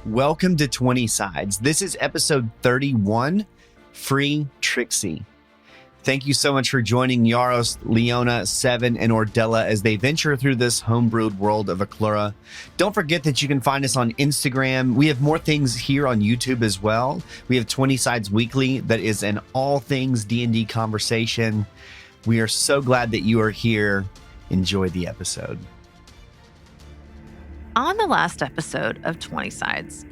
Welcome to 20 Sides. This is episode 31, Free Trixie. Thank you so much for joining Yaros, Leona, Seven, and Ordella as they venture through this homebrewed world of Aclura. Don't forget that you can find us on Instagram. We have more things here on YouTube as well. We have 20 Sides Weekly that is an all things D&D conversation. We are so glad that you are here. Enjoy the episode. On the last episode of 20 Sides,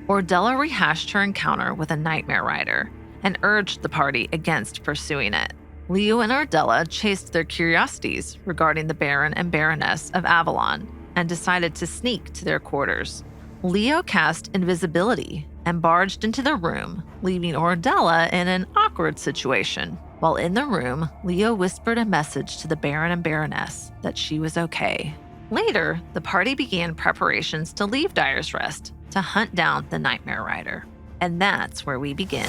Ordella rehashed her encounter with a nightmare rider and urged the party against pursuing it. Leo and Ordella chased their curiosities regarding the Baron and Baroness of Avalon and decided to sneak to their quarters. Leo cast invisibility and barged into the room, leaving Ordella in an awkward situation. While in the room, Leo whispered a message to the Baron and Baroness that she was okay. Later, the party began preparations to leave Dyer's Rest to hunt down the Nightmare Rider. And that's where we begin.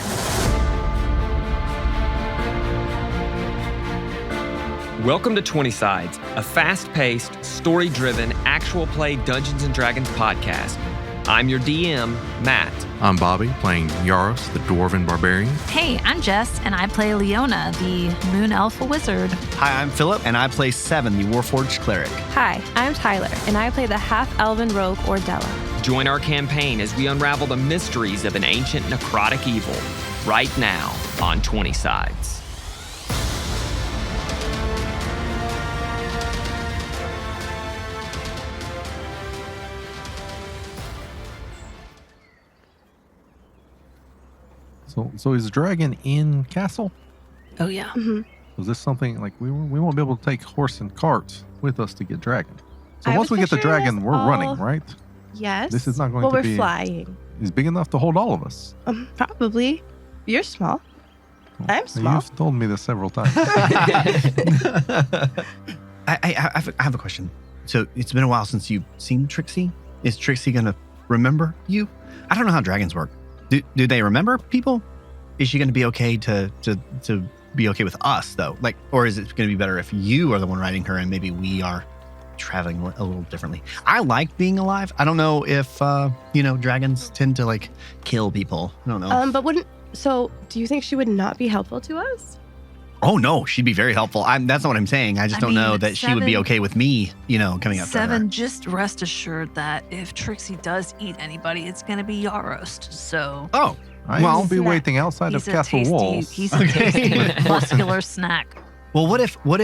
Welcome to 20 Sides, a fast-paced, story-driven, actual play Dungeons & Dragons podcast. I'm your DM, Matt. I'm Bobby, playing Yaros, the Dwarven Barbarian. Hey, I'm Jess, and I play Leona, the Moon Elf Wizard. Hi, I'm Philip, and I play Seven, the Warforged Cleric. Hi, I'm Tyler, and I play the half-elven rogue Ordella. Join our campaign as we unravel the mysteries of an ancient necrotic evil, right now on 20 Sides. So is Dragon in Castle? Oh, yeah. Was this something like we won't be able to take horse and carts with us to get Dragon? So I once we was get the picturing Dragon, us we're running, right? Yes. This is not going well, to we're be. flying. He's big enough to hold all of us. Probably. You're small. I'm small. You've told me this several times. I have a question. So it's been a while since you've seen Trixie. Is Trixie going to remember you? I don't know how dragons work. Do they remember people? Is she going to be okay to be okay with us, though? Like, or is it going to be better if you are the one riding her and maybe we are traveling a little differently? I like being alive. I don't know if, dragons tend to, like, kill people. I don't know. So do you think she would not be helpful to us? Oh, no, she'd be very helpful. That's not what I'm saying. I just don't know that she would be okay with me, coming up to her. Seven, just rest assured that if Trixie does eat anybody, it's going to be Yaros. So. Oh. I won't be waiting outside of castle walls. He's a tasty muscular snack. Well, what if, if we're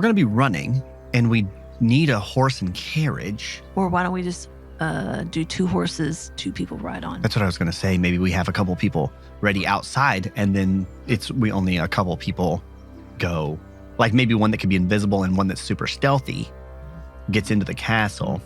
going to be running and we need a horse and carriage. Or why don't we just do 2 horses, 2 people ride on? That's what I was going to say. Maybe we have a couple people ready outside and then we only a couple people go. Like maybe one that could be invisible and one that's super stealthy gets into the castle.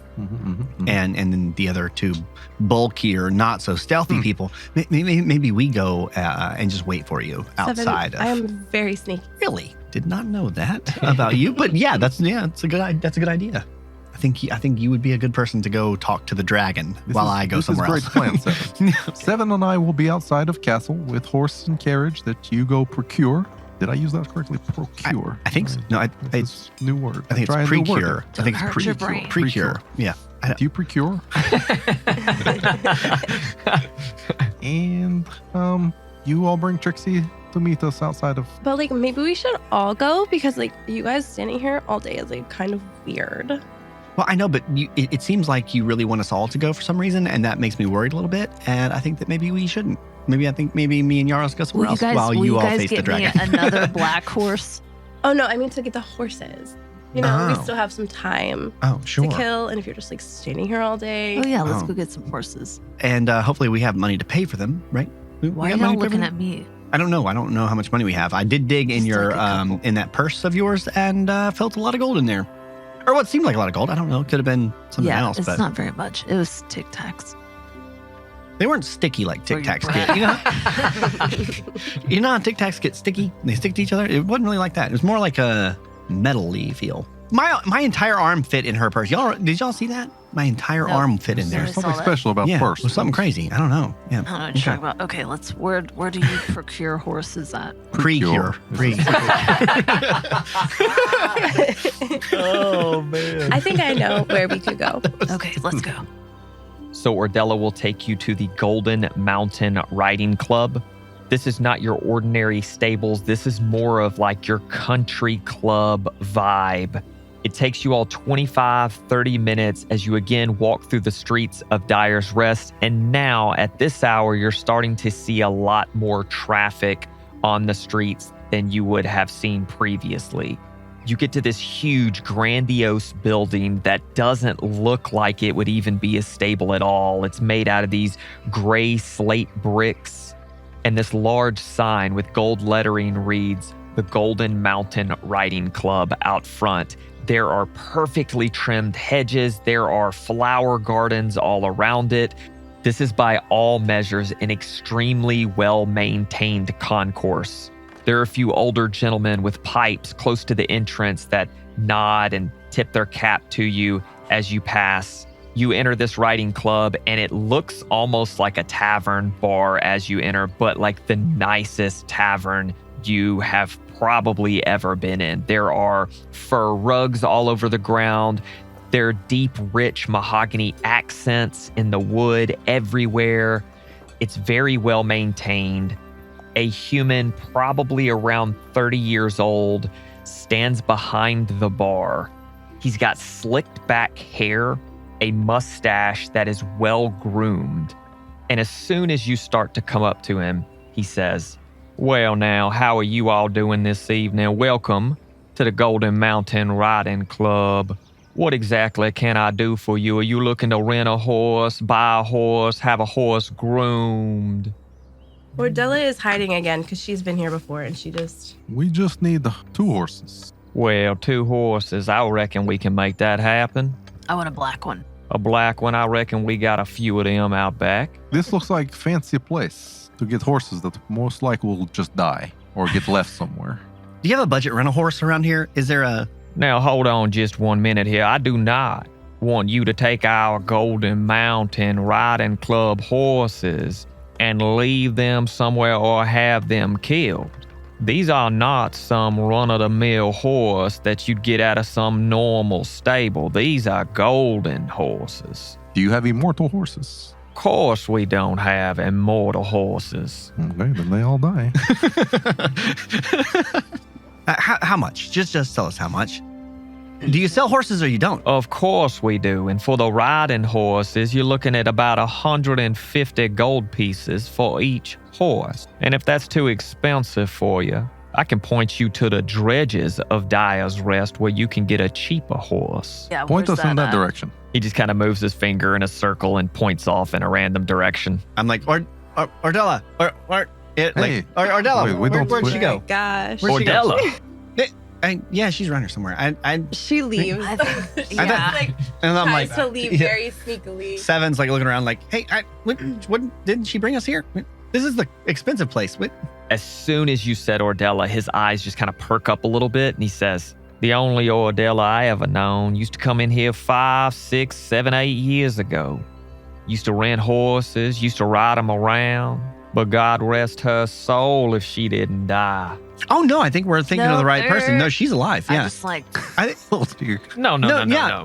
And then the other 2 bulkier, not so stealthy people. Maybe we go and just wait for you outside. Seven, I am very sneaky. Really did not know that about you, but it's a good idea. I think you would be a good person to go talk to the dragon while I go somewhere else. This is a great plan, Seven. Seven and I will be outside of castle with horse and carriage that you go procure. Did I use that correctly? Procure. I think so. No, it's a new word. I think it's precure. I think it's precure. Precure. Yeah. Do you procure? And you all bring Trixie to meet us outside of. But maybe we should all go because you guys standing here all day is kind of weird. Well, I know, but it seems like you really want us all to go for some reason, and that makes me worried a little bit. And I think that maybe we shouldn't. Maybe me and Yaros go somewhere else while you all face the dragon. Will you guys get me another black horse? Oh, no, I mean to get the horses. We still have some time to kill. And if you're just standing here all day. Oh, yeah, let's go get some horses. And hopefully we have money to pay for them, right? Why are y'all looking at me? I don't know. I don't know how much money we have. I did dig in your in that purse of yours and felt a lot of gold in there. Or what seemed like a lot of gold. I don't know. It could have been something else. It's but not very much. It was Tic Tacs. They weren't sticky like Tic Tacs get. You know how Tic Tacs get sticky? They stick to each other? It wasn't really like that. It was more like a metal-y feel. My entire arm fit in her purse. Did y'all see that? My entire arm fit in there. I There's saw something that. special about Yeah, purse. it was something crazy. I don't know. Yeah. I don't know what you're talking about. Okay, where do you procure horses at? Pre-cure. Oh, man. I think I know where we could go. Okay, let's go. So Ordella will take you to the Golden Mountain Riding Club. This is not your ordinary stables. This is more of like your country club vibe. It takes you all 25-30 minutes as you again walk through the streets of Dyer's Rest. And now at this hour, you're starting to see a lot more traffic on the streets than you would have seen previously. You get to this huge, grandiose building that doesn't look like it would even be a stable at all. It's made out of these gray slate bricks. And this large sign with gold lettering reads, the Golden Mountain Riding Club out front. There are perfectly trimmed hedges. There are flower gardens all around it. This is by all measures an extremely well-maintained concourse. There are a few older gentlemen with pipes close to the entrance that nod and tip their cap to you as you pass. You enter this riding club and it looks almost like a tavern bar as you enter, but like the nicest tavern you have probably ever been in. There are fur rugs all over the ground. There are deep, rich mahogany accents in the wood everywhere. It's very well maintained. A human, probably around 30 years old, stands behind the bar. He's got slicked back hair, a mustache that is well groomed. And as soon as you start to come up to him, he says, "Well now, how are you all doing this evening? Welcome to the Golden Mountain Riding Club. What exactly can I do for you? Are you looking to rent a horse, buy a horse, have a horse groomed?" Ordella is hiding again because she's been here before and We just need 2 horses. Well, 2 horses, I reckon we can make that happen. I want a black one. A black one, I reckon we got a few of them out back. This looks like a fancy place to get horses that most likely will just die or get left somewhere. Do you have a budget rent a horse around here? Is there a... Now, hold on just 1 minute here. I do not want you to take our Golden Mountain Riding Club horses and leave them somewhere or have them killed. These are not some run-of-the-mill horse that you'd get out of some normal stable. These are golden horses. Do you have immortal horses? Of course we don't have immortal horses. Okay, then they all die. How much? Just tell us how much. Do you sell horses or you don't? Of course we do. And for the riding horses, you're looking at about 150 gold pieces for each horse. And if that's too expensive for you, I can point you to the dredges of Dyer's Rest where you can get a cheaper horse. Yeah, Point where's us in that at? direction. He just kind of moves his finger in a circle and points off in a random direction. I'm like, Ordella. Hey, Ordella, wait, we don't where'd she split. go? gosh. Where'd she go? Ordella. Yeah, she's around here somewhere. She leaves. Yeah. And I'm tries like, to leave very sneakily. Seven's like looking around like, hey, what didn't she bring us here? This is the expensive place. What? As soon as you said Ordella, his eyes just kind of perk up a little bit and he says, "The only Ordella I ever known used to come in here 5, 6, 7, 8 years ago. Used to rent horses, used to ride them around. But God rest her soul if she didn't die." Oh no, I think we're thinking of the right person. No, they're- she's alive. I'm Yeah. just like, Oh, dear. No.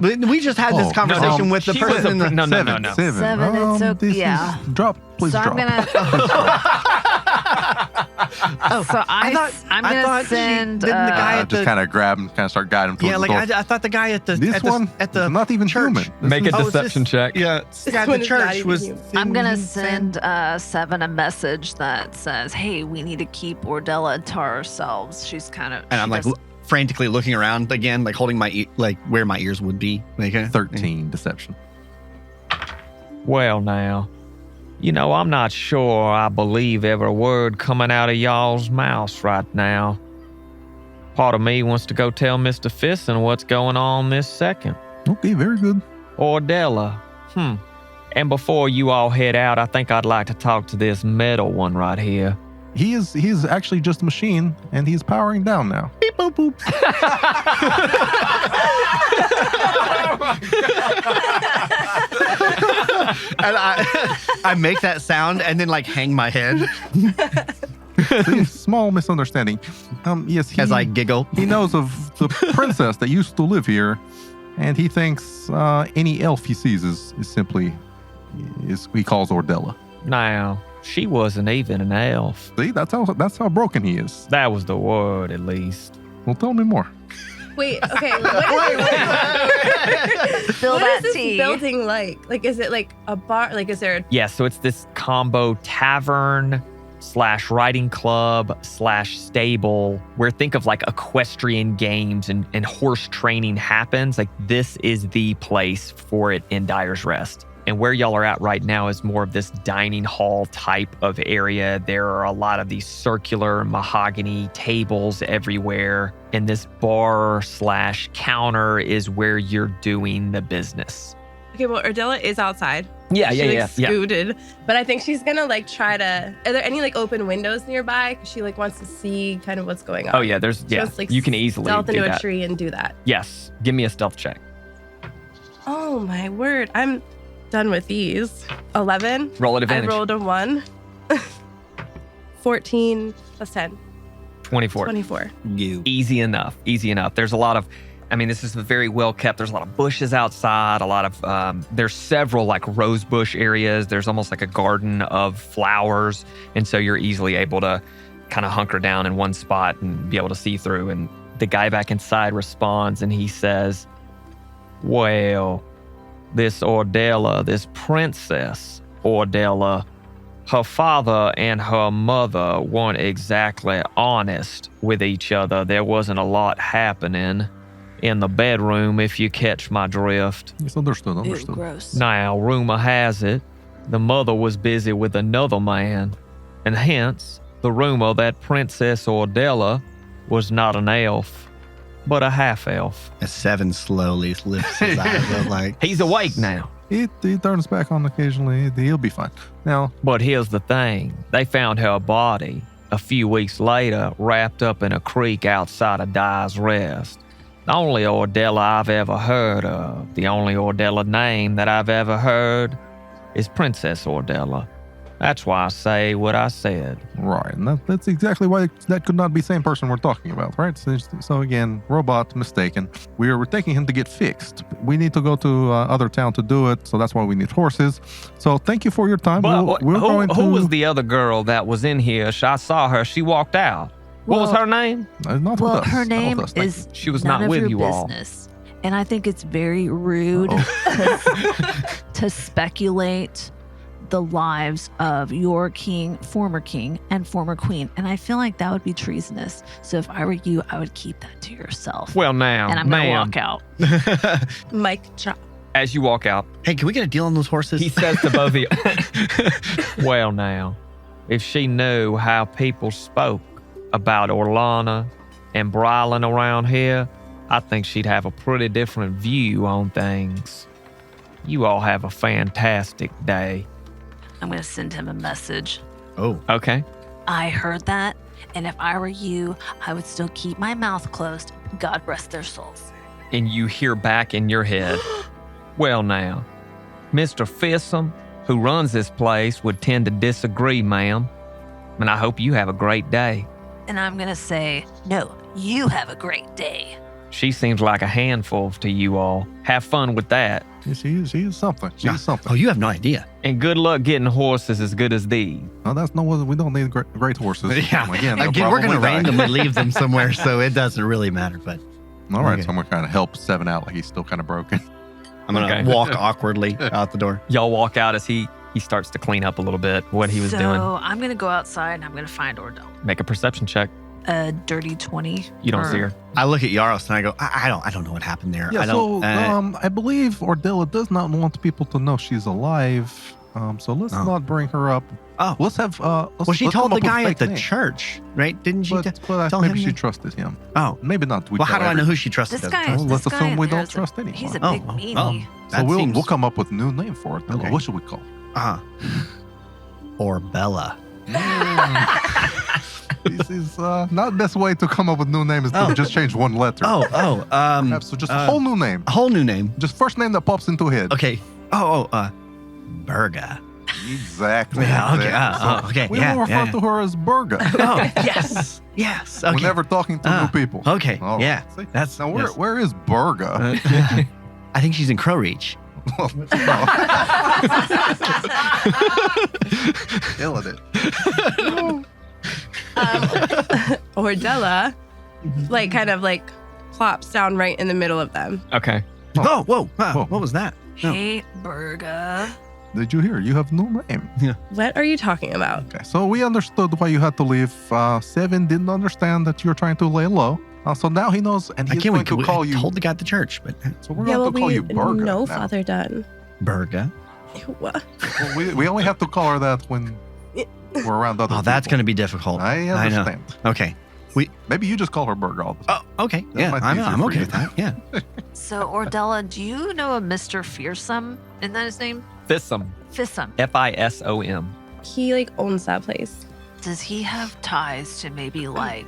We just had this Oh, conversation with the she was person in the No. Seven. Seven, it's okay, This yeah. is, drop, please so drop. I'm gonna. So I'm gonna send. didn't the guy at just the- kind of grab him, kind of start guiding him towards Yeah, the like door. I thought the guy at the This at the, one at the is not even church. human. This Make a is- Oh, it's deception this- check. Yeah, the guy at the one is not church even was. human. I'm gonna send Seven a message that says, "Hey, we need to keep Ordella to ourselves. She's kind of." And I'm like frantically looking around again, like holding my like where my ears would be. Like 13 deception. Well, now, I'm not sure I believe every word coming out of y'all's mouths right now. Part of me wants to go tell Mr. Fisson what's going on this second. Okay, very good. Ordella. And before you all head out, I think I'd like to talk to this metal one right here. He is actually just a machine, and he's powering down now. Beep, boop, boop. And I make that sound and then like hang my head See, small misunderstanding. Yes, as I giggle. he knows of the princess that used to live here, and he thinks any elf he sees is simply he calls Ordella. Now, she wasn't even an elf. See, that's how broken he is. That was the word, at least. Well, tell me more. Wait, okay. Spill What that is this tea. building like? Like, is it like a bar? Like, is there a Yeah, so it's this combo tavern / riding club / stable where think of like equestrian games and horse training happens. Like this is the place for it in Dyer's Rest. And where y'all are at right now is more of this dining hall type of area. There are a lot of these circular mahogany tables everywhere. And this bar / counter is where you're doing the business. Okay, well, Ordella is outside. Yeah, She yeah. scooted. But I think she's gonna like try to. Are there any like open windows nearby? Because she like wants to see kind of what's going on. Oh, yeah, there's, She yeah, wants to, like, you can easily stealth do into that. a tree and do that. Yes, give me a stealth check. Oh my word! I'm done with these. 11. Roll at I advantage. rolled a 1. 14 plus 10. 24. 24. You. Easy enough. There's a lot of, this is very well kept. There's a lot of bushes outside, a lot of, there's several like rose bush areas. There's almost like a garden of flowers. And so you're easily able to kind of hunker down in one spot and be able to see through. And the guy back inside responds and he says, well, this Ordella, this princess Ordella, her father and her mother weren't exactly honest with each other. There wasn't a lot happening in the bedroom, if you catch my drift. Yes, understood. Ew, Understood. gross. Now, rumor has it, the mother was busy with another man, and hence the rumor that Princess Ordella was not an elf, but a half-elf. A 7 slowly lifts his eyes up like. He's awake now. He turns back on occasionally. He'll be fine. Now, But here's the thing. They found her body a few weeks later wrapped up in a creek outside of Dyer's Rest. The only Ordella I've ever heard of, the only Ordella name that I've ever heard is Princess Ordella. That's why I say what I said. right, and that's exactly why that could not be the same person we're talking about, right? So again, robot mistaken. We're taking him to get fixed. We need to go to other town to do it, so that's why we need horses. So thank you for your time. But We're going who to. was the other girl that was in here? I saw her. She walked out. What was Well- her name? Not Well, with us. her not name with us. Thank is She was none not of with your you all. business. And I think it's very rude to speculate the lives of your former king, and former queen. And I feel like that would be treasonous. So if I were you, I would keep that to yourself. Well, now, and I'm going to ma'am, walk out. Mic drop. as you walk out, Hey, can we get a deal on those horses? he says to both of you, well, now, if she knew how people spoke about Orlana and Brylan around here, I think she'd have a pretty different view on things. You all have a fantastic day. I'm going to send him a message. Oh, Okay. I heard that. And if I were you, I would still keep my mouth closed. God rest their souls. And you hear back in your head, well, now, Mr. Fissam, who runs this place, would tend to disagree, ma'am. And I hope you have a great day. And I'm going to say, no, you have a great day. She seems like a handful to you all. Have fun with that. She is something. Yeah. She's something. Oh, you have no idea. And good luck getting horses as good as these. No, that's no. We don't need great horses. Yeah. Again, they'll Again, we're going to probably die. randomly leave them somewhere, so it doesn't really matter. But All right, Okay. so I'm gonna kind of help Seven out. Like he's still kind of broken. I'm going to Okay. walk awkwardly out the door. Y'all walk out as he starts to clean up a little bit what he was so doing. I'm going to go outside and I'm going to find Ordella. Make a perception check. A dirty 20. You don't or- see her. I look at Yaros and I go, I don't know what happened there. Yeah. I don't. So I believe Ordella does not want people to know she's alive. So let's Oh. not bring her up. Oh. Let's have. well, she let's told come the up with a guy fake at the name. church, right? Didn't she? But tell maybe him she that? trusted him. Oh, Maybe not. well, how do I know who she trusted? This doesn't guy, trust? Well, let's this guy assume in we there don't is trust anyone. He's a Oh, big oh, meanie. That So we'll seems- come up with a new name for Ordella. Okay. What should we call? Or Bella. This is not the best way to come up with new names. To just change one letter. Perhaps just a whole new name. A whole new name. Just first name that pops into head. Okay. Burga. Exactly. Yeah, okay. exactly. Okay. We will refer to her as Burga. Oh, yes. Yes. Okay. Whenever talking to new people. Okay. All right. Yeah. See? That's Now, yes. where is Burga? I think she's in Crow Reach. Killing it. Ordella, like, kind of like plops down right in the middle of them. Okay. Oh, whoa. Whoa. What was that? No. Hey, Burga. Did you hear? You have no name. What are you talking about? Okay, so we understood why you had to leave. Seven didn't understand that you're trying to lay low. So now he knows, and I he's can't going wait. to call I you. told the guy at the church, but So we're going to call you Burga know now. Father Dunn. Burga. What? Well, we only have to call her that when we're around other Oh, that's people. going to be difficult. I know. understand. Okay. Maybe you just call her Burga all the time. Oh, okay. That Yeah, might be I'm easier for okay you. with that. Yeah. So, Ordella, do you know a Mr. Fearsome? Isn't that his name? Fissum. Fissum. Fisom. He like owns that place. Does he have ties to maybe like,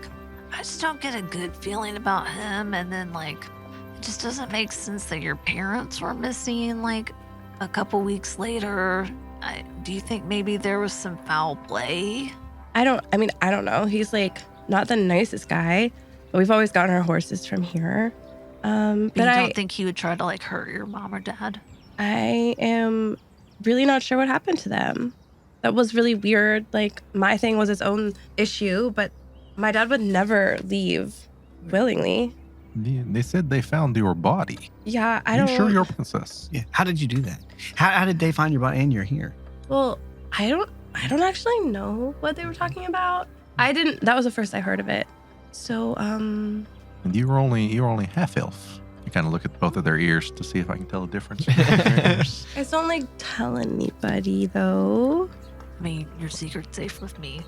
I just don't get a good feeling about him. And then like, it just doesn't make sense that your parents were missing like a couple weeks later. Do you think maybe there was some foul play? I don't know. He's like not the nicest guy, but we've always gotten our horses from here. But But you I don't think he would try to like hurt your mom or dad? I am really not sure what happened to them. That was really weird. Like, my thing was its own issue, but my dad would never leave willingly. They said they found your body. Yeah, I Are don't. you sure you're a princess? Yeah. How did you do that? How did they find your body and you're here? Well, I don't actually know what they were talking about. I didn't. That was the first I heard of it. So, And you're only half elf. You kind of look at both of their ears to see if I can tell the difference. between their ears. guys don't like tell anybody though. I mean, your secret's safe with me.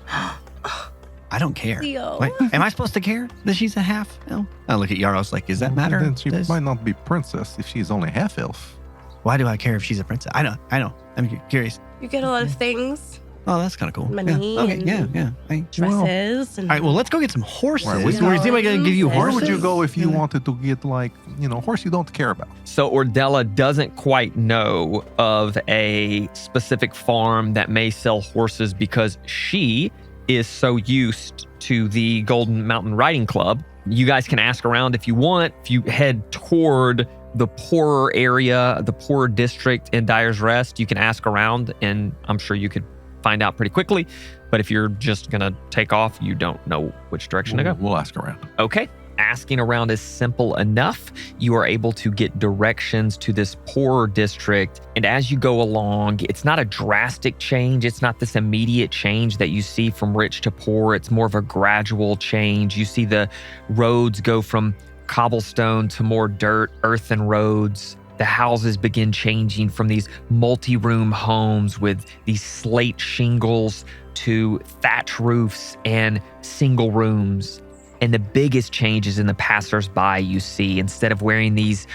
I don't care. Leo. Wait, am I supposed to care that she's a half elf? I look at Yaros like, does that matter? Then she Does- might not be princess if she's only half elf. Why do I care if she's a princess? I know. I'm curious. You get a lot of things, Oh, that's kind of cool. Money Yeah. Okay. and- Yeah. dresses, and All right. Well, let's go get some horses. Right, Is anybody going to give you Where Where horses? would you go if you Yeah. wanted to get like, a horse you don't care about? So Ordella doesn't quite know of a specific farm that may sell horses because she is so used to the Golden Mountain Riding Club. You guys can ask around if you want. If you head toward the poorer area, the poorer district in Dyer's Rest, you can ask around, and I'm sure you could find out pretty quickly. But if you're just going to take off, you don't know which direction to go. We'll ask around. Okay. Asking around is simple enough. You are able to get directions to this poorer district. And as you go along, it's not a drastic change. It's not this immediate change that you see from rich to poor. It's more of a gradual change. You see the roads go from cobblestone to more dirt, earthen roads. The houses begin changing from these multi-room homes with these slate shingles to thatch roofs and single rooms. And the biggest changes in the passersby you see, instead of wearing these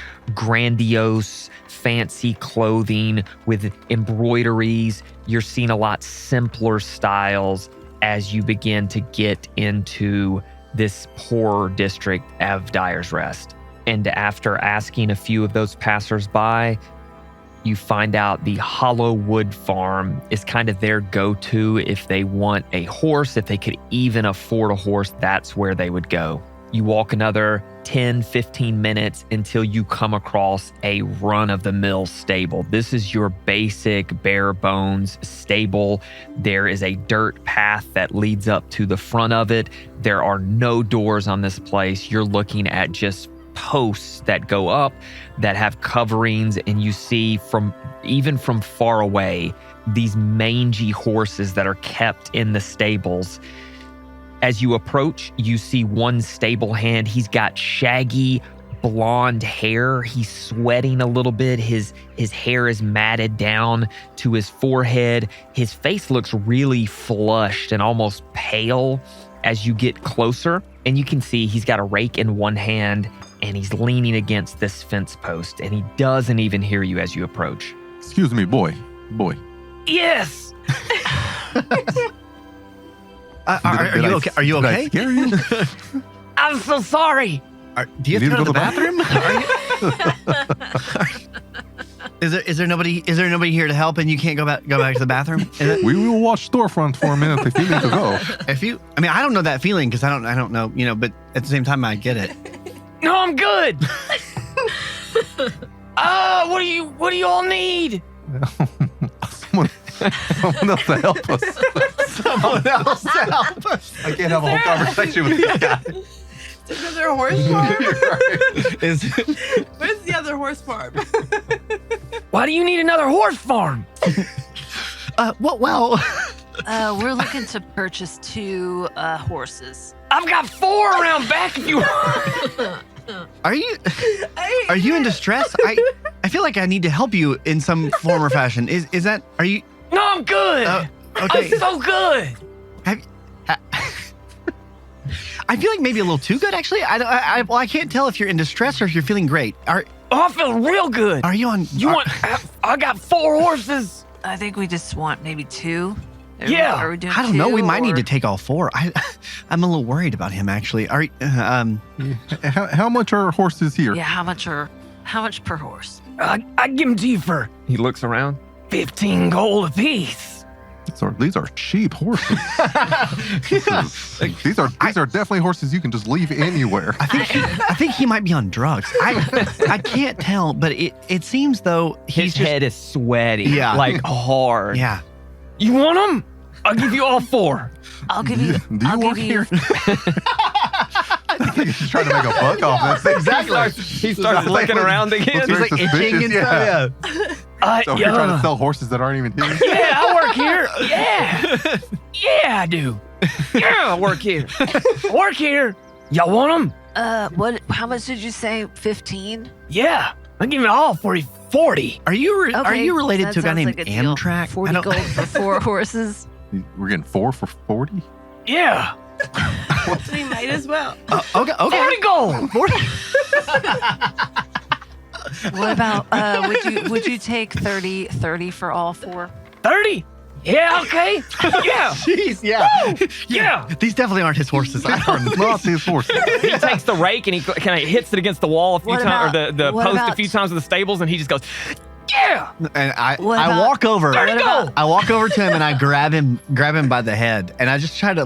grandiose, fancy clothing with embroideries, you're seeing a lot simpler styles as you begin to get into this poor district of Dyer's Rest. And after asking a few of those passersby, you find out the Hollow Wood Farm is kind of their go-to if they want a horse. If they could even afford a horse, that's where they would go. You walk another 10, 15 minutes until you come across a run-of-the-mill stable. This is your basic bare bones stable. There is a dirt path that leads up to the front of it. There are no doors on this place. You're looking at just posts that go up that have coverings, and you see from far away these mangy horses that are kept in the stables. As you approach, you see one stable hand. He's got shaggy blonde hair. He's sweating a little bit. His hair is matted down to his forehead. His face looks really flushed and almost pale as you get closer. And you can see he's got a rake in one hand and he's leaning against this fence post, and he doesn't even hear you as you approach. Excuse me, boy. Yes! Are you okay? Are you Did I okay? scare you? I'm so sorry. Do you have to go to the bathroom? Is there nobody here to help and you can't go back to the bathroom? We will watch storefront for a minute if you need to go. I don't know that feeling because I don't know, but at the same time I get it. No, I'm good. What do you all need? Someone else to help us. Someone else to help us. I can't have a whole conversation with this guy. Another horse farm? Where's the other horse farm? Why do you need another horse farm? Well, We're looking to purchase 2 horses. I've got 4 around back if you are you in distress? I feel like I need to help you in some form or fashion. Is that? Are you? No, I'm good. Okay. I'm so good. I feel like maybe a little too good, actually. I can't tell if you're in distress or if you're feeling great. I feel real good. Are you on? I got 4 horses. I think we just want maybe 2. Yeah. Are we doing I don't know. 2, We might need or- to take all 4. I'm a little worried about him, actually. Are How much are horses here? Yeah, how much per horse? I give them to you for. He looks around. 15 gold apiece. These are cheap horses. These are definitely horses you can just leave anywhere. I think he might be on drugs. I can't tell, but it seems though His head is sweaty. Yeah. Like hard. Yeah. You want them? I'll give you all 4. I'll give you. Do you work here? I think he's trying to make a buck off this. Exactly. He starts looking around again. He's like itching and stuff. Yeah. So you're trying to sell horses that aren't even here? Yeah, I work here. Yeah. Yeah, I do. Yeah, I work here. I work here. Y'all want them? What? How much did you say? 15? Yeah. I'll give it all for you. 40. Are you Okay, related that to a guy sounds named like a deal. Amtrak? 40 gold for 4 horses. We're getting 4 for 40? Yeah. We might as well. Okay. 40 gold. 40. What about? Would you take 30 for all 4? 30. Yeah, okay. Yeah. Jeez, yeah. Yeah. These definitely aren't his horses. These are not his horses. He takes the rake and he kind of hits it against the wall a few What times, or about- the what post a about- few times of the stables, and he just goes, yeah. And I What about- walk over. There you go. I walk over to him and I grab him by the head, and I just try to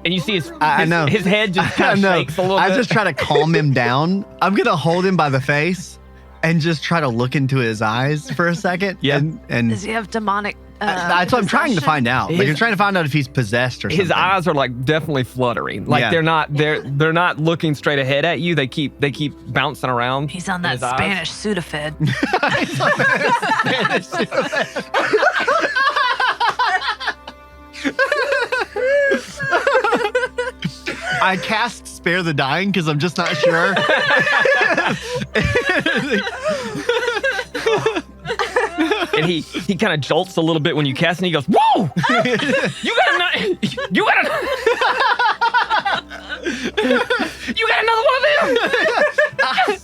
And you see I know. his head just I kind of know. shakes a little I bit. just try to calm him down. I'm gonna hold him by the face and just try to look into his eyes for a second. Yeah. And Does he have demonic? that's what I'm trying to possession? find out. Like I'm trying to find out if he's possessed or something. His eyes are like definitely fluttering. Like Yeah. they're not looking straight ahead at you. They keep bouncing around. He's on in that his eyes. Spanish Sudafed. I cast Spare the Dying because I'm just not sure. And he kind of jolts a little bit when you cast, and he goes, "Whoa! You got another one of them!"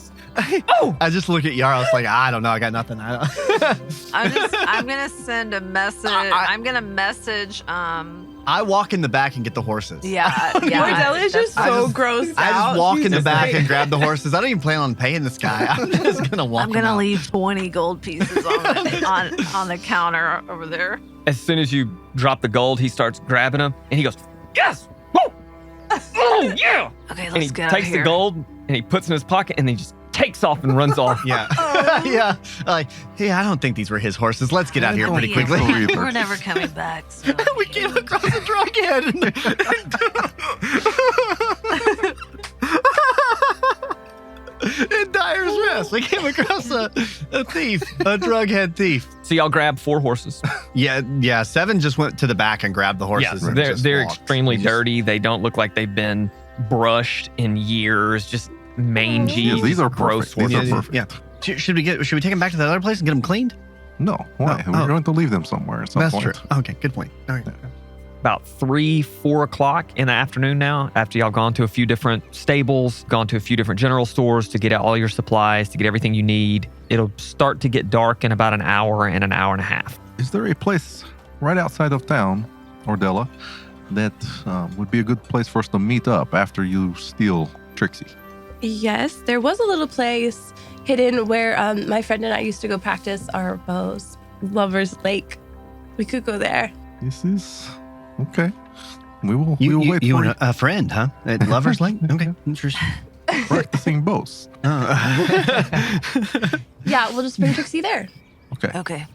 Oh! I just look at Yaros like, I don't know. I got nothing. I'm gonna send a message. I'm gonna message. I walk in the back and get the horses. Yeah. Ordella is just I so just- grossed I out. just walk in the Jesus back Christ. and grab the horses. I don't even plan on paying this guy. I'm just gonna walk. I'm gonna him out. leave 20 gold pieces on the counter over there. As soon as you drop the gold, he starts grabbing them, and he goes, "Yes! Whoa! Oh yeah!" Okay, And he let's get out of takes the here. gold and he puts it in his pocket, and then he just takes off and runs off. Yeah. Yeah. Like, hey, I don't think these were his horses. Let's get out of here pretty Yeah, quickly. We're never coming back. So. We came across a drug head. In Dyer's Rest, we came across a thief, a drug head thief. So y'all grab 4 horses. Yeah. Seven just went to the back and grabbed the horses. and they're just they're walked. extremely We just- dirty. They don't look like they've been brushed in years. Just mangy. Yeah, these are gross perfect. These horses. are perfect. Yeah. Should we take him back to the other place and get him cleaned? No, why? Oh, We're oh. going to leave them somewhere at some That's point. true. Okay, good point. All right. About 3-4 o'clock in the afternoon now, after y'all gone to a few different stables, gone to a few different general stores to get all your supplies, to get everything you need. It'll start to get dark in about an hour and a half. Is there a place right outside of town, Ordella, that would be a good place for us to meet up after you steal Trixie. Yes, there was a little place hidden where my friend and I used to go practice our bows. Lover's Lake. We could go there. This is okay. We will You wait for and a friend, huh? At Lover's Lake? Okay, interesting. practicing bows. Yeah, we'll just bring Trixie there. Okay. Okay.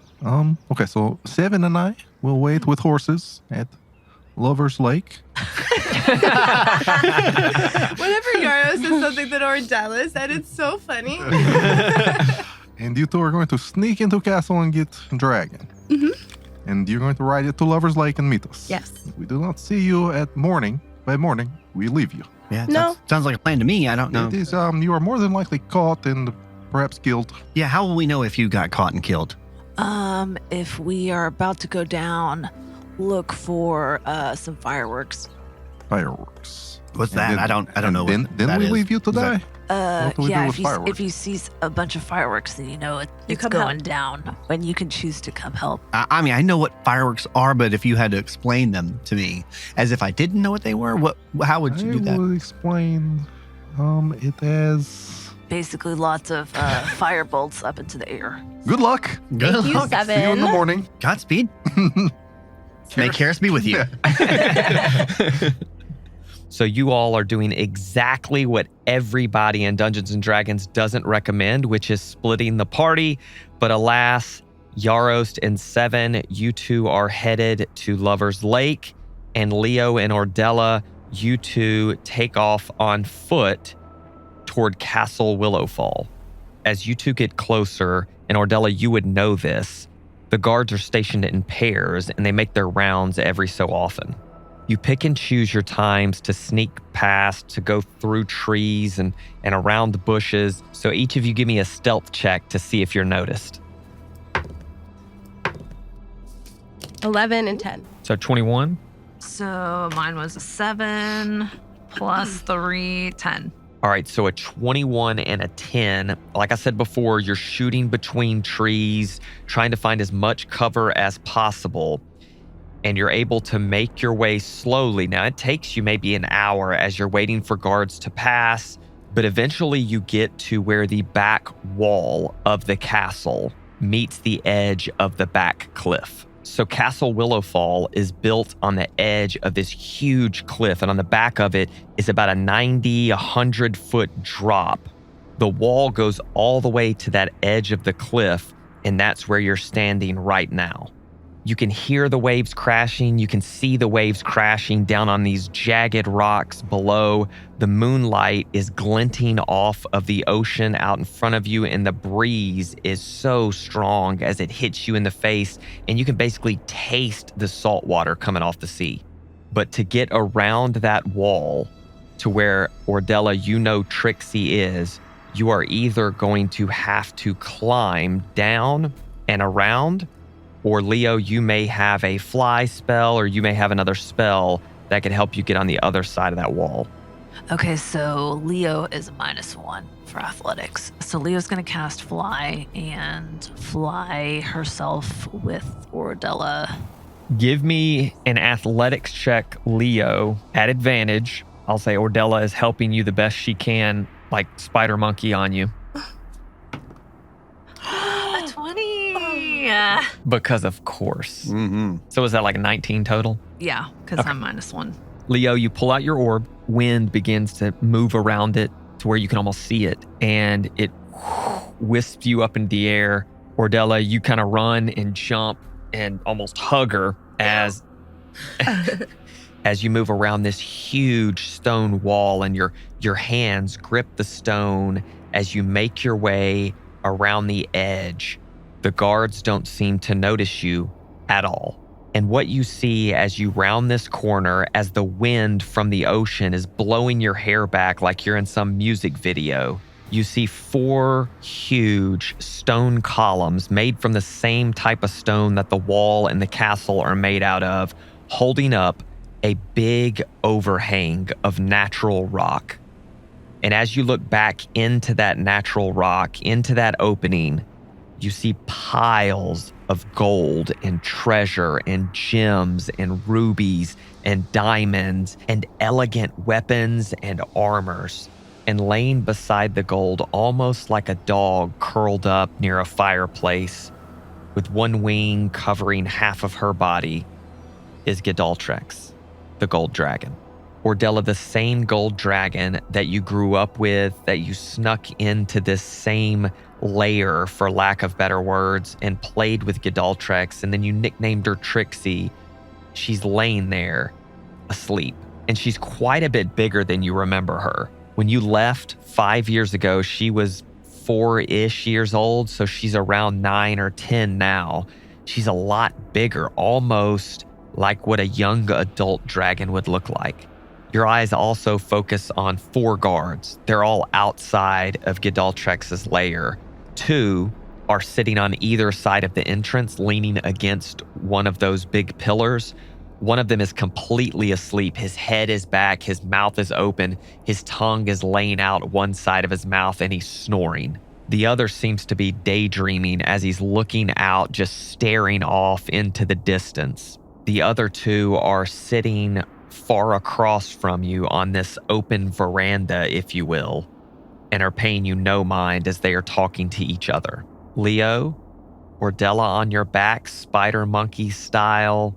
Okay, so Seven and I will wait with horses at Lover's Lake. Whenever Yaro says something that Ordella said, it's so funny. And you two are going to sneak into castle and get dragon. Mm-hmm. And you're going to ride it to Lover's Lake and meet us. Yes. If we do not see you at morning, by morning, we leave you. Yeah, No. sounds like a plan to me. I don't know. It is, you are more than likely caught and perhaps killed. Yeah, how will we know if you got caught and killed? If we are about to go down, look for some fireworks. Fireworks. What's And that? then- I don't know. Then, what then that we is. leave you to Is that- die. What do we do Yeah, with fireworks? if you see a bunch of fireworks, then you know it's come going help. down. When you can choose to come help. I mean, I know what fireworks are, but if you had to explain them to me as if I didn't know what they were, how would you do I that? will explain it as Basically, lots of fire bolts up into the air. good luck. Good Thank you, luck. Seven. See you in the morning. Godspeed. May Karis be with you. So you all are doing exactly what everybody in Dungeons and Dragons doesn't recommend, which is splitting the party. But alas, Yarost and Seven, you two are headed to Lover's Lake, and Leo and Ordella, you two take off on foot toward Castle Willowfall. As you two get closer, and Ordella, you would know this, the guards are stationed in pairs and they make their rounds every so often. You pick and choose your times to sneak past, to go through trees and around the bushes. So each of you give me a stealth check to see if you're noticed. 11 and 10. So 21. So mine was a 7 plus 3, 10. All right, so a 21 and a 10. Like I said before, you're shooting between trees, trying to find as much cover as possible. And you're able to make your way slowly. Now, it takes you maybe an hour as you're waiting for guards to pass, but eventually you get to where the back wall of the castle meets the edge of the back cliff. So Castle Willowfall is built on the edge of this huge cliff, and on the back of it is about a 100-foot drop. The wall goes all the way to that edge of the cliff, and that's where you're standing right now. You can hear the waves crashing. You can see the waves crashing down on these jagged rocks below. The moonlight is glinting off of the ocean out in front of you, and the breeze is so strong as it hits you in the face, and you can basically taste the salt water coming off the sea. But to get around that wall to where Ordella, you know Trixie is, you are either going to have to climb down and around, or Leo, you may have a fly spell, or you may have another spell that could help you get on the other side of that wall. Okay, so Leo is a -1 for athletics. So Leo's going to cast Fly and fly herself with Ordella. Give me an athletics check, Leo, at advantage. I'll say Ordella is helping you the best she can, like Spider Monkey on you. A 20. Because of course. Mm-hmm. So is that like a 19 total? Yeah, because Okay. I'm -1. Leo, you pull out your orb. Wind begins to move around it to where you can almost see it, and it wisps you up in the air. Ordella, you kind of run and jump and almost hug her as as you move around this huge stone wall, and your hands grip the stone as you make your way around the edge. The guards don't seem to notice you at all. And what you see as you round this corner, as the wind from the ocean is blowing your hair back like you're in some music video, you see 4 huge stone columns made from the same type of stone that the wall and the castle are made out of, holding up a big overhang of natural rock. And as you look back into that natural rock, into that opening, You see piles of gold and treasure and gems and rubies and diamonds and elegant weapons and armors. And laying beside the gold, almost like a dog curled up near a fireplace, with one wing covering half of her body, is Gidaltrex, the gold dragon. Ordella, the same gold dragon that you grew up with, that you snuck into this same lair, for lack of better words, and played with Gidaltrex, and then you nicknamed her Trixie. She's laying there, asleep, and she's quite a bit bigger than you remember her. When you left 5 years ago, she was 4-ish years old, so she's around 9 or 10 now. She's a lot bigger, almost like what a young adult dragon would look like. Your eyes also focus on 4 guards. They're all outside of Gidaltrex's lair. 2 are sitting on either side of the entrance, leaning against one of those big pillars. One of them is completely asleep. His head is back, his mouth is open, his tongue is laying out one side of his mouth, and he's snoring. The other seems to be daydreaming as he's looking out, just staring off into the distance. The other 2 are sitting far across from you on this open veranda, if you will, and are paying you no mind as they are talking to each other. Leo, Ordella on your back, spider monkey style.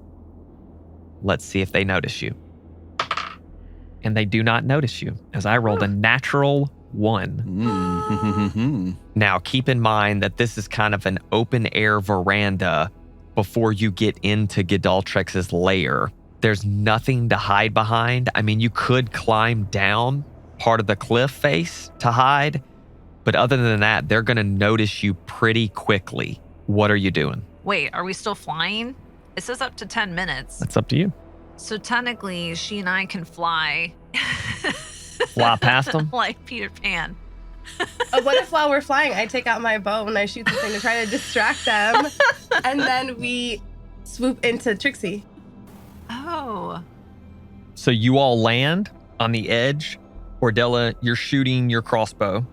Let's see if they notice you. And they do not notice you, as I rolled a natural 1. Now, keep in mind that this is kind of an open air veranda before you get into Gidaltrex's lair. There's nothing to hide behind. I mean, you could climb down part of the cliff face to hide, but other than that, they're going to notice you pretty quickly. What are you doing? Wait, are we still flying? It says up to 10 minutes. That's up to you. So technically, she and I can fly. Fly past them? Like Peter Pan. What if while we're flying, I take out my bow and I shoot the thing to try to distract them, and then we swoop into Trixie? Oh. So you all land on the edge. Ordella, you're shooting your crossbow.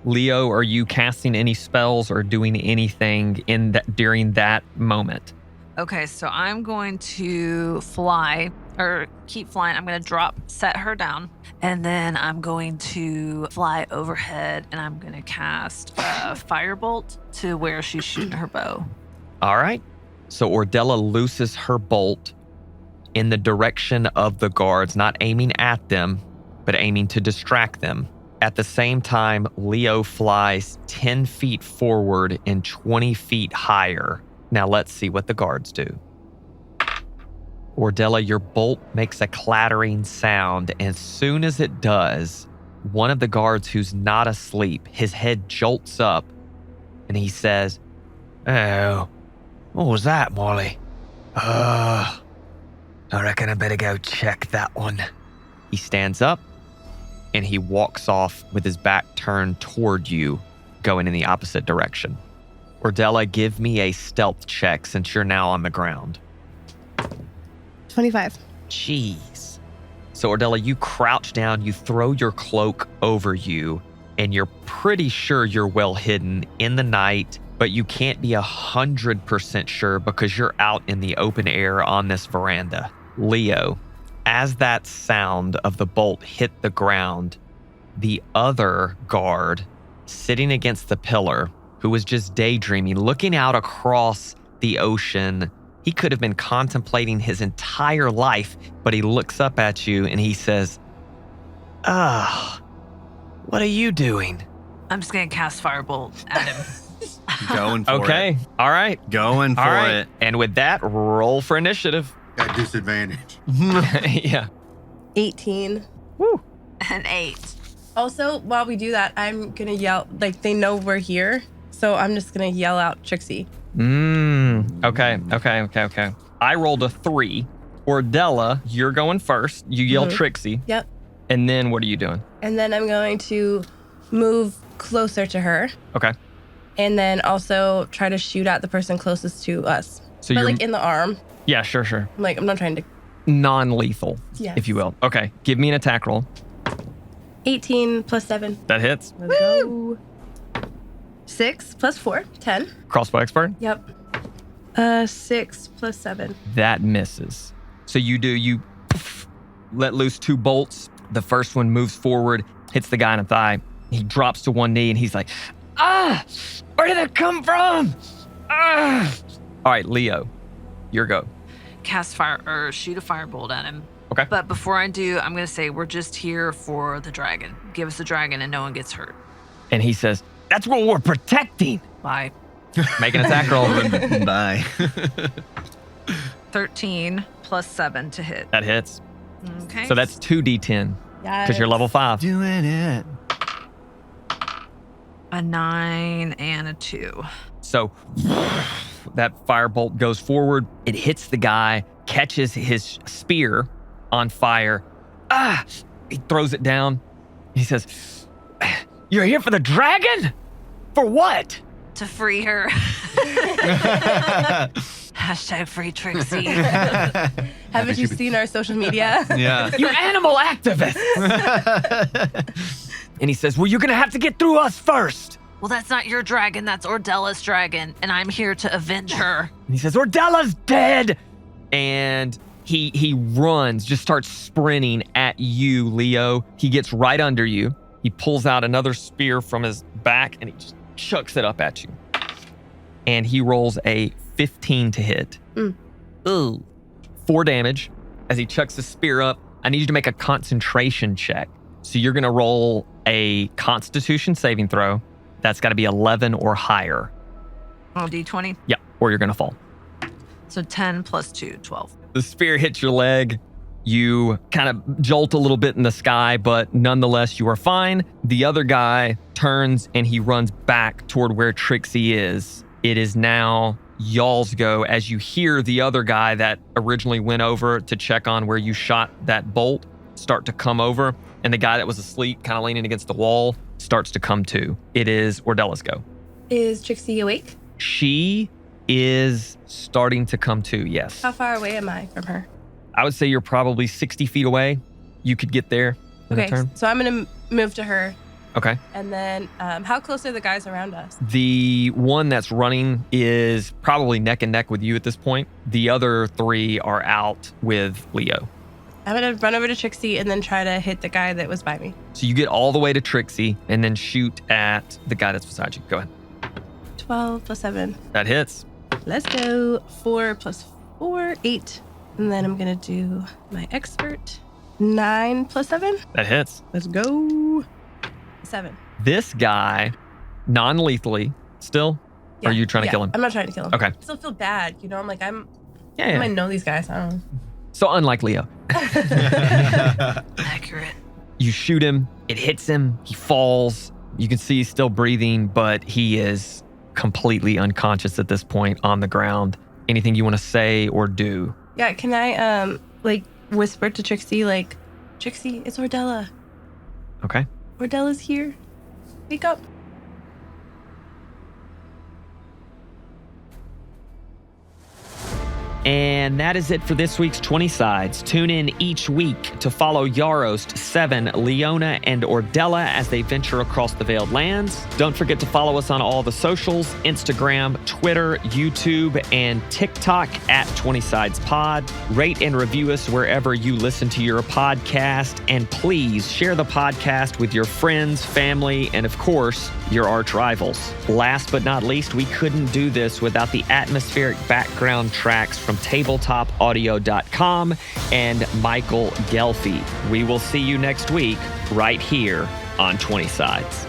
Leo, are you casting any spells or doing anything in that during that moment? Okay, so I'm going to fly, or keep flying. I'm going to set her down, and then I'm going to fly overhead, and I'm going to cast a firebolt to where she's shooting her bow. All right. So Ordella looses her bolt in the direction of the guards, not aiming at them, but aiming to distract them. At the same time, Leo flies 10 feet forward and 20 feet higher. Now let's see what the guards do. Ordella, your bolt makes a clattering sound, and as soon as it does, one of the guards who's not asleep, his head jolts up, and he says, "Oh, what was that, Molly? I reckon I better go check that one." He stands up, and he walks off with his back turned toward you, going in the opposite direction. Ordella, give me a stealth check since you're now on the ground. 25. Jeez. So Ordella, you crouch down, you throw your cloak over you, and you're pretty sure you're well hidden in the night, but you can't be 100% sure because you're out in the open air on this veranda. Leo, as that sound of the bolt hit the ground, the other guard sitting against the pillar, who was just daydreaming, looking out across the ocean. He could have been contemplating his entire life, but he looks up at you and he says, what are you doing? I'm just going to cast firebolt at him. Going for it. Okay. All right. Going for All right. it. And with that, roll for initiative. Got disadvantage. Yeah. 18. Woo. An 8. Also, while we do that, I'm gonna yell, like, they know we're here, so I'm just gonna yell out Trixie. Okay. I rolled a 3. Ordella, you're going first. You yell Trixie. Yep. And then what are you doing? And then I'm going to move closer to her, Okay. and then also try to shoot at the person closest to us. So But you're like in the arm. Yeah, sure. Like, I'm not trying to. Non-lethal, Yes. if you will. Okay. Give me an attack roll. 18 plus 7. That hits. Let's go. 6 plus 4, 10. Crossbow expert. Yep. 6 plus 7. That misses. So you let loose 2 bolts. The first one moves forward, hits the guy in the thigh. He drops to one knee and he's like, where did that come from? All right, Leo, your go. Cast fire or shoot a firebolt at him. Okay. But before I do, I'm going to say we're just here for the dragon. Give us the dragon and no one gets hurt. And he says, that's what we're protecting. Bye. Make an attack roll. Bye. 13 plus 7 to hit. That hits. Okay. So that's 2d10 Yeah. because you're level 5. Doing it. a 9 and a 2. So that firebolt goes forward. It hits the guy, catches his spear on fire. He throws it down. He says, you're here for the dragon? For what? To free her. Hashtag free Trixie. Haven't you seen our social media? Yeah. You animal activist. And he says, well, you're going to have to get through us first. Well, that's not your dragon. That's Ordella's dragon. And I'm here to avenge her. And he says, Ordella's dead. And he runs, just starts sprinting at you, Leo. He gets right under you. He pulls out another spear from his back and he just chucks it up at you. And he rolls a 15 to hit. Ooh. 4 damage as he chucks the spear up. I need you to make a concentration check. So you're going to roll a Constitution saving throw. That's got to be 11 or higher. Oh, D20? Yeah, or you're going to fall. So 10 plus 2, 12. The spear hits your leg. You kind of jolt a little bit in the sky, but nonetheless, you are fine. The other guy turns and he runs back toward where Trixie is. It is now y'all's go as you hear the other guy that originally went over to check on where you shot that bolt start to come over. And the guy that was asleep, kind of leaning against the wall, starts to come to. It is Ordella's go. Is Trixie awake? She is starting to come to, yes. How far away am I from her? I would say you're probably 60 feet away. You could get there in a Okay, turn. so I'm going to move to her. Okay. And then how close are the guys around us? The one that's running is probably neck and neck with you at this point. The other 3 are out with Leo. I'm going to run over to Trixie and then try to hit the guy that was by me. So you get all the way to Trixie and then shoot at the guy that's beside you. Go ahead. 12 plus 7. That hits. Let's go. 4 plus 4, 8. And then I'm going to do my expert. 9 plus 7. That hits. Let's go. 7. This guy, non-lethally, still? Or are you trying to kill him? I'm not trying to kill him. Okay. I still feel bad. You know, I'm like, I Yeah. might know these guys. I don't know. So unlike Leo. Accurate. You shoot him, it hits him, he falls. You can see he's still breathing, but he is completely unconscious at this point on the ground. Anything you want to say or do? Yeah, can I whisper to Trixie, like, Trixie, it's Ordella. Okay. Ordella's here. Wake up. And that is it for this week's 20 Sides. Tune in each week to follow Yarost, Seven, Leona, and Ordella as they venture across the Veiled Lands. Don't forget to follow us on all the socials, Instagram, Twitter, YouTube, and TikTok at 20 Sides Pod. Rate and review us wherever you listen to your podcast. And please share the podcast with your friends, family, and of course, your arch rivals. Last but not least, we couldn't do this without the atmospheric background tracks from tabletopaudio.com and Michael Gelfi. We will see you next week right here on 20 Sides.